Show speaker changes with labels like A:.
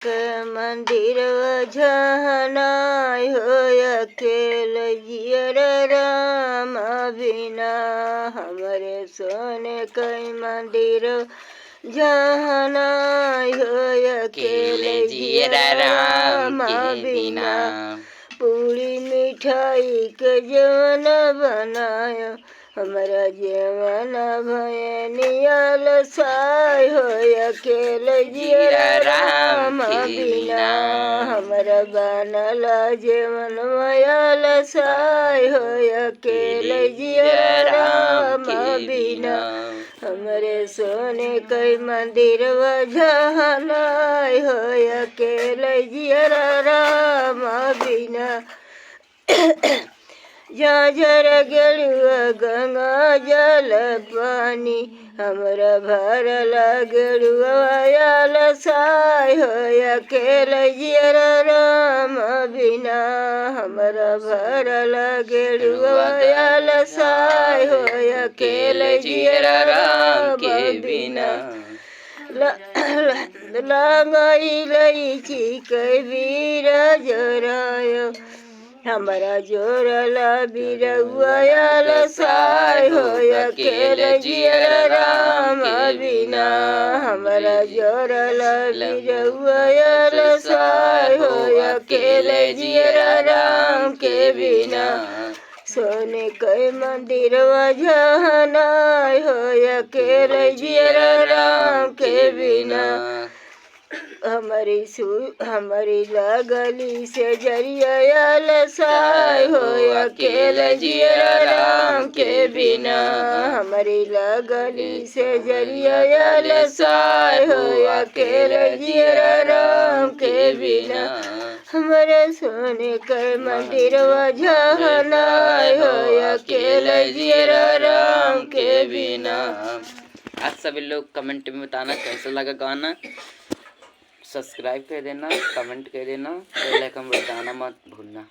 A: के मंदिर जहनाय हो अकेल जियर राम बिना हमरे सोने के मंदिर जहनाय हो अकेल जियर राम बिना पूरी मिठाई के जवन बनायो हमरा जीवन भयनियल साय हो अकेल जियर राम बिना हमरा बनल जीवन मयल साय हो अकेल जियर राम बिना हमरे सोने के मंदिर जहनाय हो अकेल जियर राम बिना जर गेलुआ गंगा जल पानी हमरा भरल गेलुआयल साय हो अकेल जियर राम बिना हमरा भरल गेलुआयल साय हो अकेल जियर राम बिना लगाई लईची के वीर जोरायो हमरा जोरला बिरउआयल साय हो अकेल जियर राम बिना हमरा जोरला बिरउआयल साय हो अकेल जियर राम के बिना सोने के मंदिर जहनाय हो अकेल जियर राम के बिना हमारी लगली से जरियल साय हो अकेल जियर राम के बिना हमारी लगली से जरियल साय हो अकेल जियर राम के बिना हमारे सोने के मंदिर जहनाय हो अकेल जियर राम के बिना।
B: आज सभी लोग कमेंट में बताना कैसा लगा गाना, सब्सक्राइब कर देना, कमेंट कर देना, बेल आइकन बताना मत भूलना।